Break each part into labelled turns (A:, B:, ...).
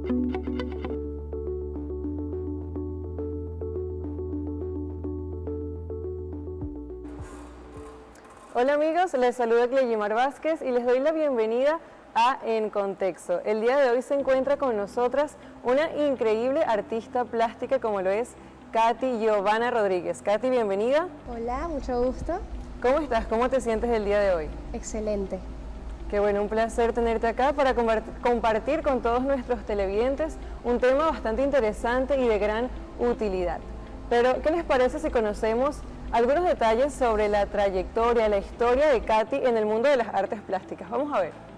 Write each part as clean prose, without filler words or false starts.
A: Hola amigos, les saluda Cleyimar Vázquez y les doy la bienvenida a En Contexto. El día de hoy se encuentra con nosotras una increíble artista plástica como lo es Katy Giovanna Rodríguez. Katy, bienvenida.
B: Hola, mucho gusto.
A: ¿Cómo estás? ¿Cómo te sientes el día de hoy?
B: Excelente.
A: Qué bueno, un placer tenerte acá para compartir con todos nuestros televidentes un tema bastante interesante y de gran utilidad. Pero, ¿qué les parece si conocemos algunos detalles sobre la trayectoria, la historia de Katy en el mundo de las artes plásticas? Vamos a ver.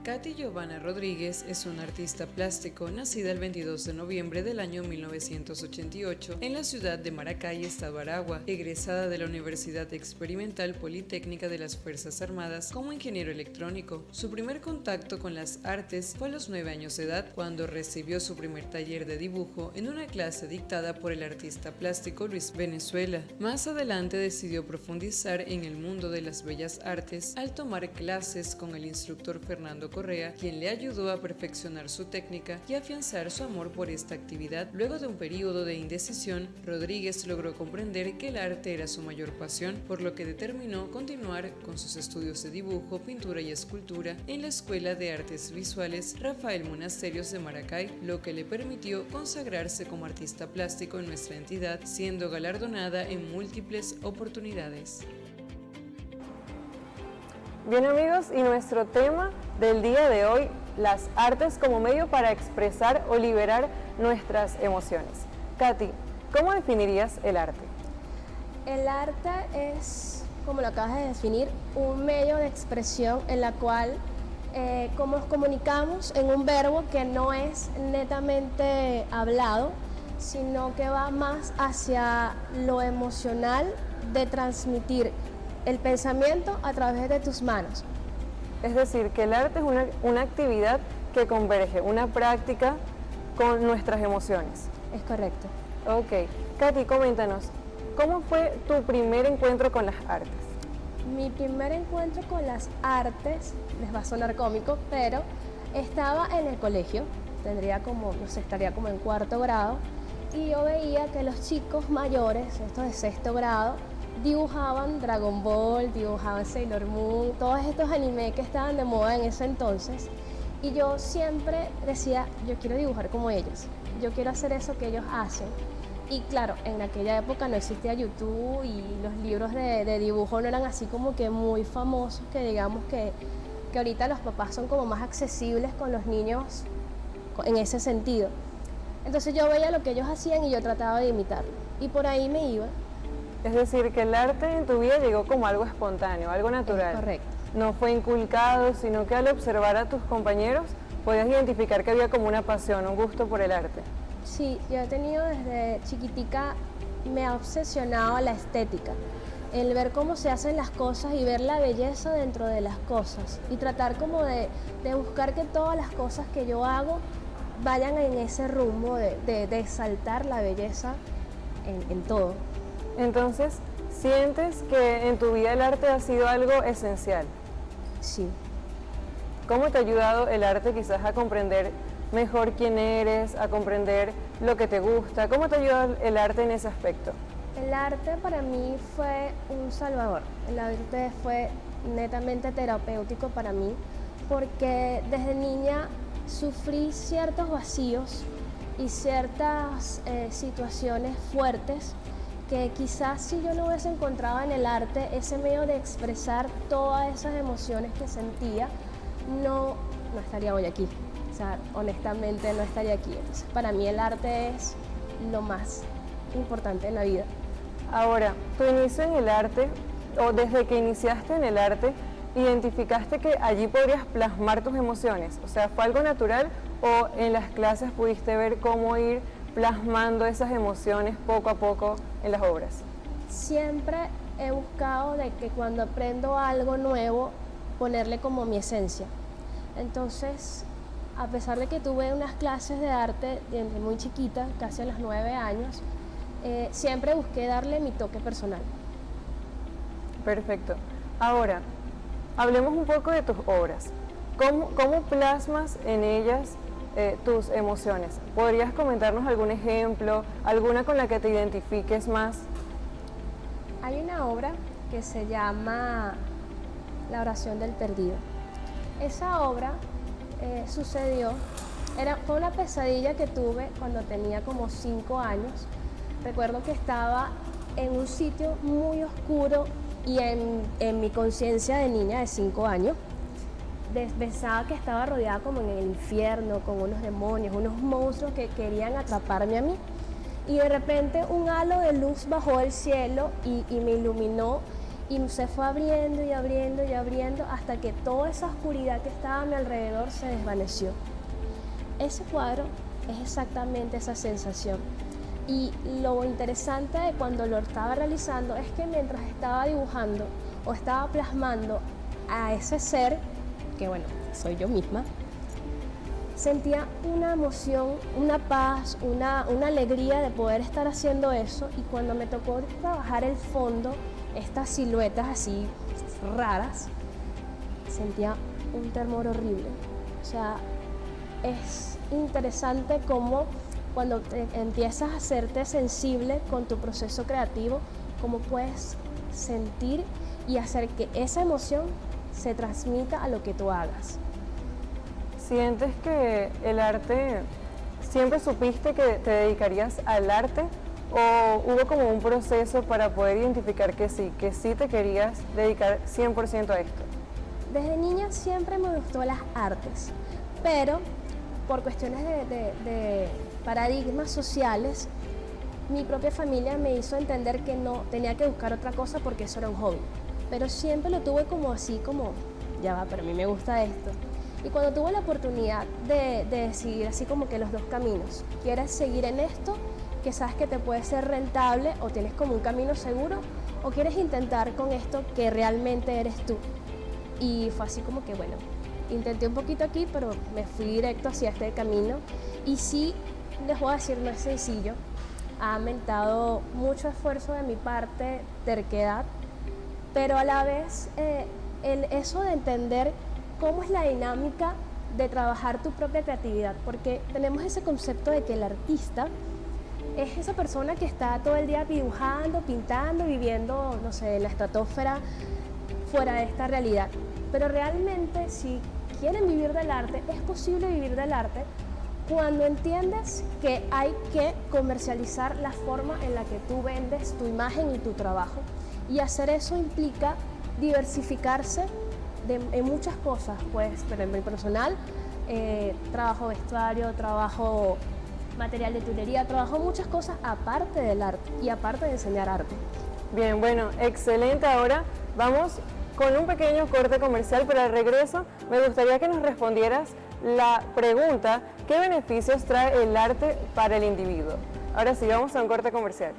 C: Katy Giovanna Rodríguez es una artista plástico nacida el 22 de noviembre del año 1988 en la ciudad de Maracay, estado Aragua, egresada de la Universidad Experimental Politécnica de las Fuerzas Armadas como ingeniero electrónico. Su primer contacto con las artes fue a los 9 años de edad, cuando recibió su primer taller de dibujo en una clase dictada por el artista plástico Luis Venezuela. Más adelante decidió profundizar en el mundo de las bellas artes al tomar clases con el instructor Fernando Correa, quien le ayudó a perfeccionar su técnica y afianzar su amor por esta actividad. Luego de un periodo de indecisión, Rodríguez logró comprender que el arte era su mayor pasión, por lo que determinó continuar con sus estudios de dibujo, pintura y escultura en la Escuela de Artes Visuales Rafael Monasterios de Maracay, lo que le permitió consagrarse como artista plástico en nuestra entidad, siendo galardonada en múltiples oportunidades.
A: Bien amigos, y nuestro tema del día de hoy, las artes como medio para expresar o liberar nuestras emociones. Katy, ¿cómo definirías el arte?
B: El arte es, como lo acabas de definir, un medio de expresión en la cual como nos comunicamos en un verbo que no es netamente hablado, sino que va más hacia lo emocional de transmitir el pensamiento a través de tus manos.
A: Es decir, que el arte es una actividad que converge, una práctica con nuestras emociones.
B: Es correcto.
A: Ok. Katy, coméntanos, ¿cómo fue tu primer encuentro con las artes?
B: Mi primer encuentro con las artes, les va a sonar cómico, pero estaba en el colegio, estaría como en cuarto grado, y yo veía que los chicos mayores, estos de sexto grado, dibujaban Dragon Ball, dibujaban Sailor Moon, todos estos animes que estaban de moda en ese entonces, y yo siempre decía, yo quiero dibujar como ellos, yo quiero hacer eso que ellos hacen. Y claro, en aquella época no existía YouTube y los libros de dibujo no eran así como que muy famosos, que digamos que ahorita los papás son como más accesibles con los niños en ese sentido. Entonces yo veía lo que ellos hacían y yo trataba de imitarlo, y por ahí me iba.
A: Es decir, que el arte en tu vida llegó como algo espontáneo, algo natural.
B: Es correcto.
A: No fue inculcado, sino que al observar a tus compañeros podías identificar que había como una pasión, un gusto por el arte.
B: Sí, yo he tenido desde chiquitica, me ha obsesionado la estética, el ver cómo se hacen las cosas y ver la belleza dentro de las cosas y tratar como de buscar que todas las cosas que yo hago vayan en ese rumbo de exaltar la belleza en todo.
A: Entonces, ¿sientes que en tu vida el arte ha sido algo esencial?
B: Sí.
A: ¿Cómo te ha ayudado el arte quizás a comprender mejor quién eres, a comprender lo que te gusta? ¿Cómo te ha ayudado el arte en ese aspecto?
B: El arte para mí fue un salvador. El arte fue netamente terapéutico para mí porque desde niña sufrí ciertos vacíos y ciertas situaciones fuertes que quizás si yo no hubiese encontrado en el arte ese medio de expresar todas esas emociones que sentía, no estaría hoy aquí. O sea, honestamente no estaría aquí. Entonces, para mí el arte es lo más importante en la vida.
A: Ahora, tu inicio en el arte, o desde que iniciaste en el arte, ¿identificaste que allí podrías plasmar tus emociones? O sea, ¿fue algo natural o en las clases pudiste ver cómo ir plasmando esas emociones poco a poco en las obras?
B: Siempre he buscado de que cuando aprendo algo nuevo, ponerle como mi esencia. Entonces, a pesar de que tuve unas clases de arte desde muy chiquita, casi a los 9 años, siempre busqué darle mi toque personal.
A: Perfecto. Ahora, hablemos un poco de tus obras. ¿Cómo plasmas en ellas tus emociones. ¿Podrías comentarnos algún ejemplo, alguna con la que te identifiques más?
B: Hay una obra que se llama La oración del perdido. Esa obra fue una pesadilla que tuve cuando tenía como 5 años. Recuerdo que estaba en un sitio muy oscuro y en mi conciencia de niña de 5 años pensaba que estaba rodeada como en el infierno, con unos demonios, unos monstruos que querían atraparme a mí. Y de repente un halo de luz bajó del cielo y me iluminó y se fue abriendo y abriendo y abriendo hasta que toda esa oscuridad que estaba a mi alrededor se desvaneció. Ese cuadro es exactamente esa sensación. Y lo interesante de cuando lo estaba realizando es que mientras estaba dibujando o estaba plasmando a ese ser, que bueno, soy yo misma, sentía una emoción, una paz, una alegría de poder estar haciendo eso. Y cuando me tocó trabajar el fondo, estas siluetas así raras, sentía un temor horrible. O sea, es interesante cómo cuando empiezas a hacerte sensible con tu proceso creativo, cómo puedes sentir y hacer que esa emoción se transmita a lo que tú hagas.
A: ¿Sientes que el arte, siempre supiste que te dedicarías al arte o hubo como un proceso para poder identificar que sí te querías dedicar 100% a esto?
B: Desde niña siempre me gustó las artes, pero por cuestiones de paradigmas sociales, mi propia familia me hizo entender que no tenía que buscar otra cosa porque eso era un hobby. Pero siempre lo tuve como así, como, ya va, pero a mí me gusta esto. Y cuando tuve la oportunidad de decidir así como que los dos caminos, ¿quieres seguir en esto, que sabes que te puede ser rentable o tienes como un camino seguro, o quieres intentar con esto que realmente eres tú? Y fue así como que, bueno, intenté un poquito aquí, pero me fui directo hacia este camino. Y sí, les voy a decir, no es sencillo. Ha aumentado mucho esfuerzo de mi parte, terquedad, pero a la vez eso de entender cómo es la dinámica de trabajar tu propia creatividad, porque tenemos ese concepto de que el artista es esa persona que está todo el día dibujando, pintando, viviendo, no sé, la estratosfera fuera de esta realidad. Pero realmente, si quieren vivir del arte, es posible vivir del arte cuando entiendes que hay que comercializar la forma en la que tú vendes tu imagen y tu trabajo. Y hacer eso implica diversificarse en muchas cosas, pues, pero en mi personal, trabajo vestuario, trabajo material de tuilería, trabajo muchas cosas aparte del arte y aparte de enseñar arte.
A: Bien, bueno, excelente. Ahora vamos con un pequeño corte comercial, pero al regreso me gustaría que nos respondieras la pregunta: ¿qué beneficios trae el arte para el individuo? Ahora sí, vamos a un corte comercial.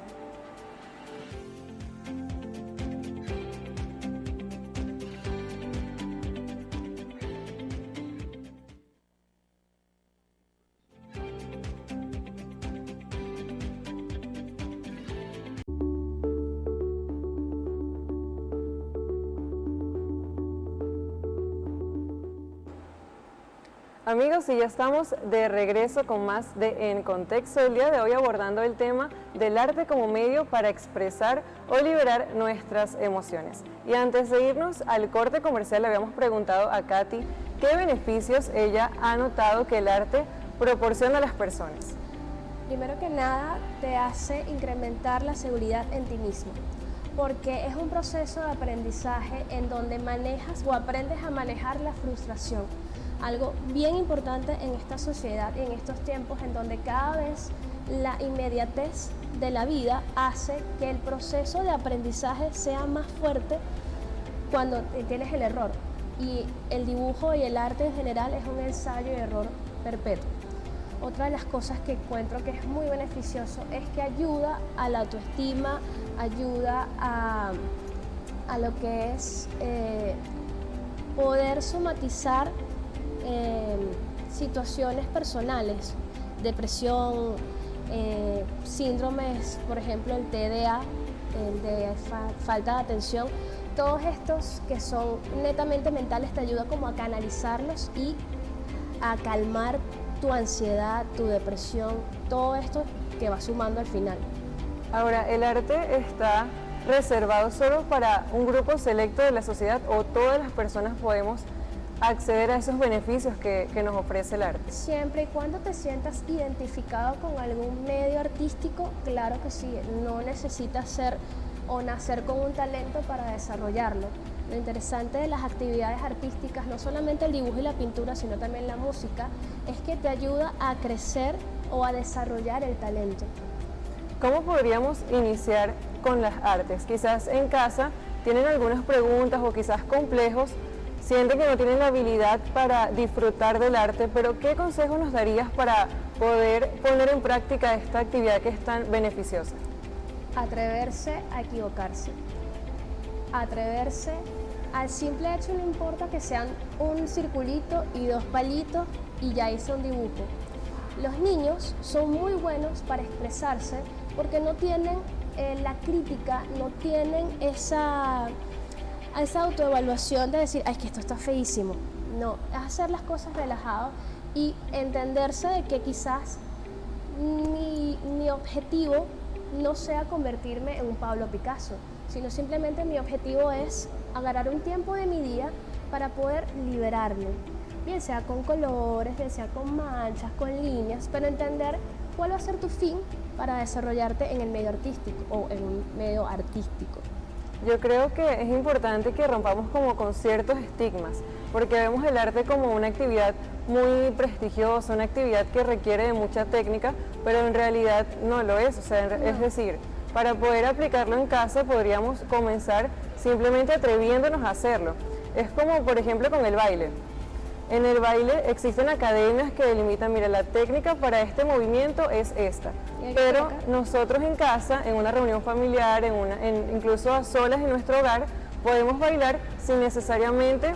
A: Amigos, y ya estamos de regreso con más de En Contexto. El día de hoy abordando el tema del arte como medio para expresar o liberar nuestras emociones. Y antes de irnos al corte comercial, le habíamos preguntado a Katy qué beneficios ella ha notado que el arte proporciona a las personas.
B: Primero que nada, te hace incrementar la seguridad en ti mismo, porque es un proceso de aprendizaje en donde manejas o aprendes a manejar la frustración. Algo bien importante en esta sociedad y en estos tiempos en donde cada vez la inmediatez de la vida hace que el proceso de aprendizaje sea más fuerte cuando tienes el error. Y el dibujo y el arte en general es un ensayo y error perpetuo. Otra de las cosas que encuentro que es muy beneficioso es que ayuda a la autoestima, ayuda a lo que es poder somatizar situaciones personales, depresión, síndromes, por ejemplo el TDA, el de falta de atención. Todos estos que son netamente mentales te ayuda como a canalizarlos y a calmar tu ansiedad, tu depresión, todo esto que va sumando al final.
A: Ahora, ¿el arte está reservado solo para un grupo selecto de la sociedad o todas las personas podemos acceder a esos beneficios que nos ofrece el arte?
B: Siempre y cuando te sientas identificado con algún medio artístico, claro que sí, no necesitas ser o nacer con un talento para desarrollarlo. Lo interesante de las actividades artísticas, no solamente el dibujo y la pintura, sino también la música, es que te ayuda a crecer o a desarrollar el talento.
A: ¿Cómo podríamos iniciar con las artes? Quizás en casa tienen algunas preguntas o quizás complejos, sienten que no tienen la habilidad para disfrutar del arte, pero ¿qué consejo nos darías para poder poner en práctica esta actividad que es tan beneficiosa?
B: Atreverse a equivocarse. Atreverse al simple hecho, no importa que sean un circulito y 2 palitos y ya hice un dibujo. Los niños son muy buenos para expresarse porque no tienen la crítica, no tienen esa autoevaluación de decir, ay, es que esto está feísimo. No, es hacer las cosas relajado y entenderse de que quizás mi objetivo no sea convertirme en un Pablo Picasso, sino simplemente mi objetivo es agarrar un tiempo de mi día para poder liberarme, bien sea con colores, bien sea con manchas, con líneas, pero entender cuál va a ser tu fin para desarrollarte en el medio artístico o en un medio artístico.
A: Yo creo que es importante que rompamos como con ciertos estigmas, porque vemos el arte como una actividad muy prestigiosa, una actividad que requiere de mucha técnica, pero en realidad no lo es. O sea, es decir, para poder aplicarlo en casa podríamos comenzar simplemente atreviéndonos a hacerlo. Es como, por ejemplo, con el baile. En el baile existen academias que delimitan, mira, la técnica para este movimiento es esta. Pero nosotros en casa, en una reunión familiar, incluso a solas en nuestro hogar, podemos bailar sin necesariamente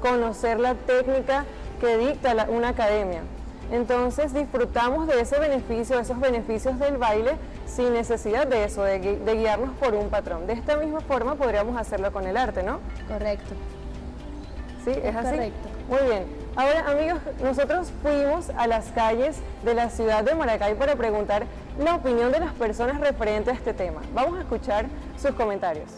A: conocer la técnica que dicta una academia. Entonces disfrutamos de ese beneficio, de esos beneficios del baile, sin necesidad de eso, de guiarnos por un patrón. De esta misma forma podríamos hacerlo con el arte, ¿no?
B: Correcto.
A: ¿Sí? ¿Es así?
B: Correcto.
A: Muy bien. Ahora, amigos, nosotros fuimos a las calles de la ciudad de Maracay para preguntar la opinión de las personas referente a este tema. Vamos a escuchar sus comentarios.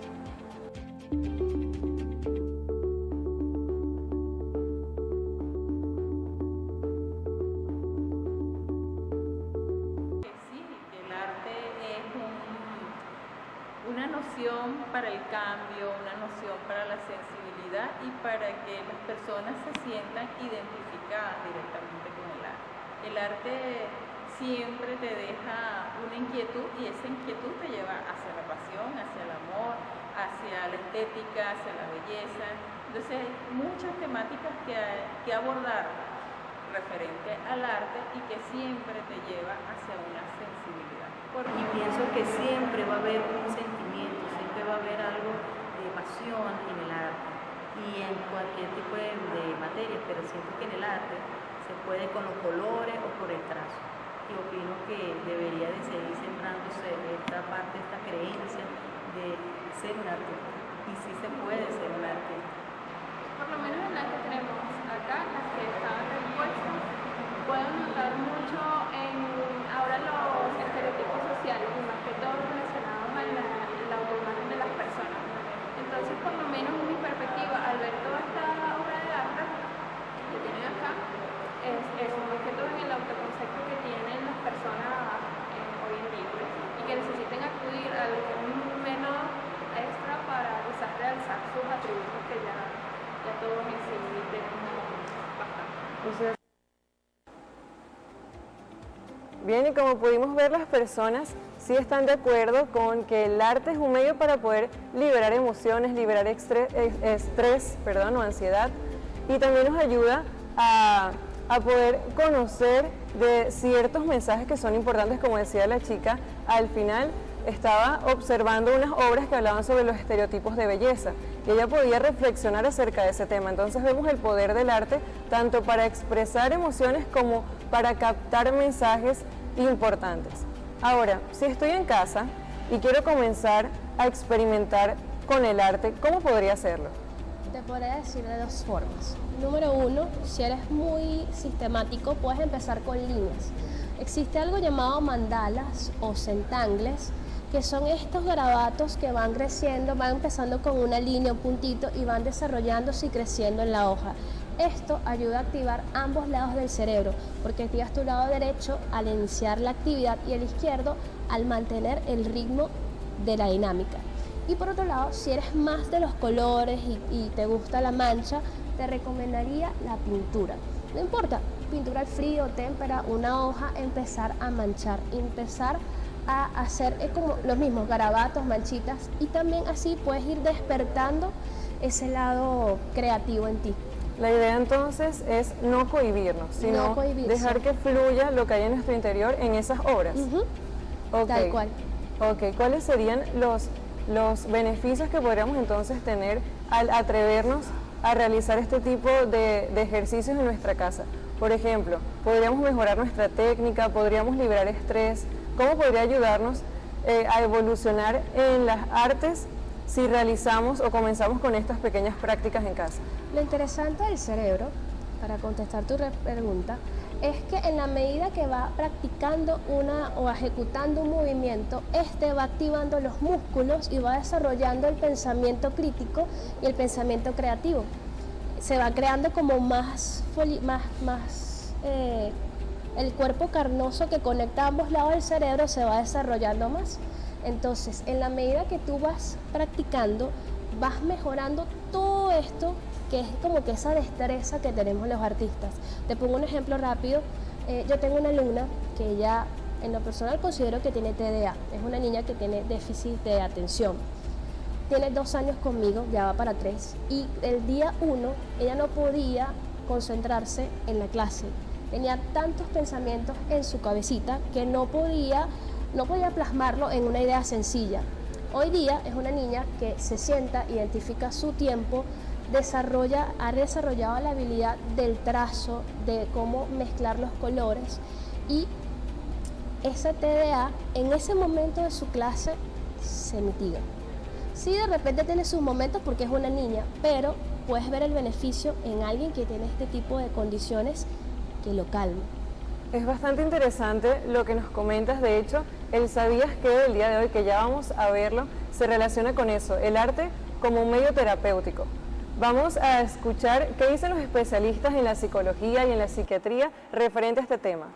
D: Una noción para el cambio, una noción para la sensibilidad y para que las personas se sientan identificadas directamente con el arte. El arte siempre te deja una inquietud y esa inquietud te lleva hacia la pasión, hacia el amor, hacia la estética, hacia la belleza. Entonces hay muchas temáticas que abordar referente al arte y que siempre te lleva hacia una sensibilidad.
E: Y pienso que siempre va a haber un sentimiento, siempre va a haber algo de pasión en el arte y en cualquier tipo de materia, pero siento que en el arte se puede con los colores o por el trazo. Y opino que debería de seguir sembrándose esta parte, esta creencia de ser un artista. Y sí se puede ser un artista.
F: Por lo menos en las que tenemos acá, las que estaban en el puesto, puedo notar mucho en ahora los estereotipos sociales y más que todo relacionados a la autoimagen de las personas. Entonces, por lo menos en mi perspectiva, al ver toda esta obra de arte que tienen acá, es eso, más que todo en el autoconcepto que tienen las personas hoy en día y que necesiten acudir a algún método extra para quizás realzar sus atributos que ya todos en sí tenemos bastante.
A: Bien, y como pudimos ver, las personas sí están de acuerdo con que el arte es un medio para poder liberar emociones, liberar estrés, o ansiedad, y también nos ayuda a poder conocer de ciertos mensajes que son importantes, como decía la chica. Al final estaba observando unas obras que hablaban sobre los estereotipos de belleza y ella podía reflexionar acerca de ese tema. Entonces vemos el poder del arte tanto para expresar emociones como para captar mensajes importantes. Ahora, si estoy en casa y quiero comenzar a experimentar con el arte, ¿cómo podría hacerlo?
B: Te podría decir de dos formas. Número uno, si eres muy sistemático, puedes empezar con líneas. Existe algo llamado mandalas o centangles, que son estos garabatos que van creciendo, van empezando con una línea, un puntito, y van desarrollándose y creciendo en la hoja. Esto ayuda a activar ambos lados del cerebro, porque activas tu lado derecho al iniciar la actividad y el izquierdo al mantener el ritmo de la dinámica. Y por otro lado, si eres más de los colores y te gusta la mancha, te recomendaría la pintura. No importa, pintura al frío, témpera, una hoja, empezar a manchar, empezar a hacer como los mismos garabatos, manchitas, y también así puedes ir despertando ese lado creativo en ti.
A: La idea entonces es no cohibirnos, sino dejar que fluya lo que hay en nuestro interior en esas obras. Okay.
B: Tal cual.
A: Ok, ¿cuáles serían los beneficios que podríamos entonces tener al atrevernos a realizar este tipo de ejercicios en nuestra casa? Por ejemplo, podríamos mejorar nuestra técnica, podríamos liberar estrés. ¿Cómo podría ayudarnos a evolucionar en las artes si realizamos o comenzamos con estas pequeñas prácticas en casa?
B: Lo interesante del cerebro, para contestar tu pregunta, es que en la medida que va practicando o ejecutando un movimiento, este va activando los músculos y va desarrollando el pensamiento crítico y el pensamiento creativo. Se va creando como el cuerpo carnoso que conecta ambos lados del cerebro se va desarrollando más. Entonces, en la medida que tú vas practicando, vas mejorando todo esto, que es como que esa destreza que tenemos los artistas. Te pongo un ejemplo rápido. Yo tengo una alumna que ella, en lo personal, considero que tiene TDA. Es una niña que tiene déficit de atención. Tiene 2 años conmigo, ya va para 3. Y el día 1, ella no podía concentrarse en la clase. Tenía tantos pensamientos en su cabecita que no podía plasmarlo en una idea sencilla. Hoy día es una niña que se sienta, identifica su tiempo, ha desarrollado la habilidad del trazo, de cómo mezclar los colores, y esa TDA en ese momento de su clase se mitiga. Sí, de repente tiene sus momentos porque es una niña, pero puedes ver el beneficio en alguien que tiene este tipo de condiciones que lo calma.
A: Es bastante interesante lo que nos comentas. De hecho, el sabías que el día de hoy, que ya vamos a verlo, se relaciona con eso, el arte como un medio terapéutico. Vamos a escuchar qué dicen los especialistas en la psicología y en la psiquiatría referente a este tema.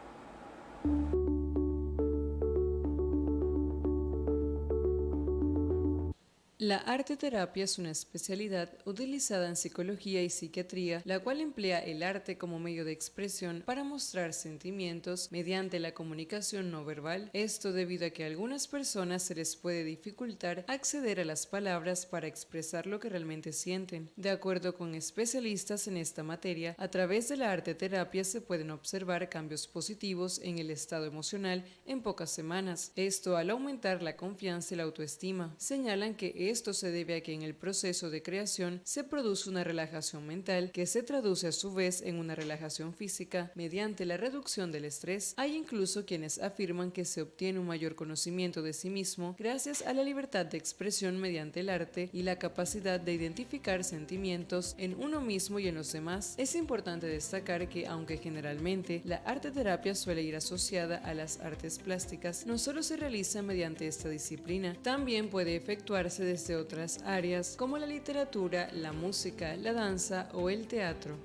C: La arteterapia es una especialidad utilizada en psicología y psiquiatría, la cual emplea el arte como medio de expresión para mostrar sentimientos mediante la comunicación no verbal. Esto debido a que a algunas personas se les puede dificultar acceder a las palabras para expresar lo que realmente sienten. De acuerdo con especialistas en esta materia, a través de la arteterapia se pueden observar cambios positivos en el estado emocional en pocas semanas. Esto al aumentar la confianza y la autoestima. Señalan que esto se debe a que en el proceso de creación se produce una relajación mental que se traduce a su vez en una relajación física mediante la reducción del estrés. Hay incluso quienes afirman que se obtiene un mayor conocimiento de sí mismo gracias a la libertad de expresión mediante el arte y la capacidad de identificar sentimientos en uno mismo y en los demás. Es importante destacar que aunque generalmente la arteterapia suele ir asociada a las artes plásticas, no solo se realiza mediante esta disciplina, también puede efectuarse desde otras áreas como la literatura, la música, la danza o el teatro.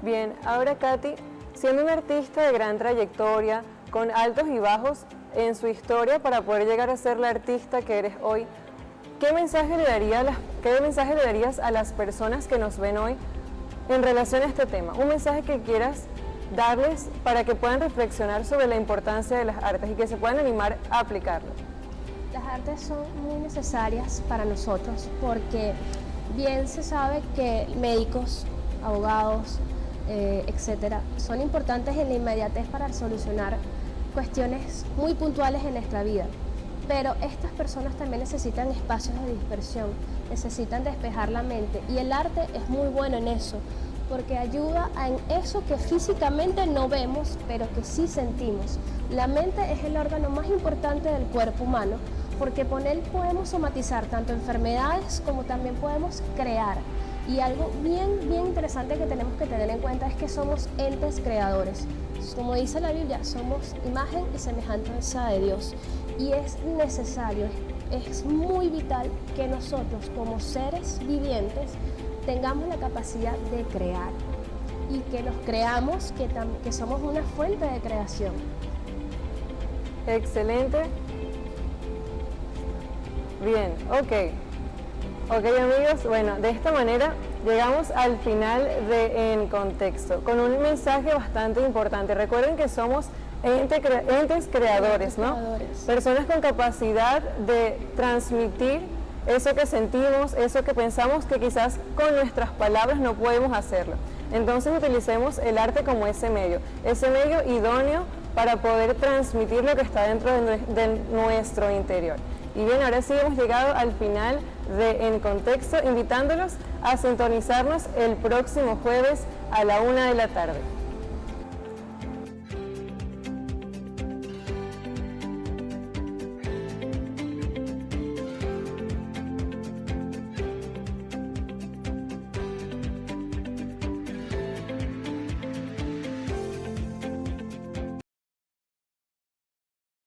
A: Bien, ahora Katy, siendo una artista de gran trayectoria, con altos y bajos en su historia para poder llegar a ser la artista que eres hoy, ¿qué mensaje le darías a las personas que nos ven hoy en relación a este tema? Un mensaje que quieras darles para que puedan reflexionar sobre la importancia de las artes y que se puedan animar a aplicarlo.
B: Las artes son muy necesarias para nosotros porque bien se sabe que médicos, abogados, etcétera, son importantes en la inmediatez para solucionar cuestiones muy puntuales en nuestra vida. Pero estas personas también necesitan espacios de dispersión, necesitan despejar la mente, y el arte es muy bueno en eso, porque ayuda en eso que físicamente no vemos, pero que sí sentimos. La mente es el órgano más importante del cuerpo humano, porque con él podemos somatizar tanto enfermedades como también podemos crear. Y algo bien interesante que tenemos que tener en cuenta es que somos entes creadores. Como dice la Biblia, somos imagen y semejanza de Dios. Y es necesario, es muy vital que nosotros como seres vivientes tengamos la capacidad de crear. Y que nos creamos, que somos una fuente de creación.
A: Excelente. Bien, ok. Ok, amigos, bueno, de esta manera llegamos al final de En Contexto, con un mensaje bastante importante. Recuerden que somos entes creadores, ¿no? Personas con capacidad de transmitir eso que sentimos, eso que pensamos, que quizás con nuestras palabras no podemos hacerlo. Entonces utilicemos el arte como ese medio idóneo para poder transmitir lo que está dentro de nuestro interior. Y bien, ahora sí hemos llegado al final de En Contexto, invitándolos a sintonizarnos el próximo jueves a la 1 de la tarde.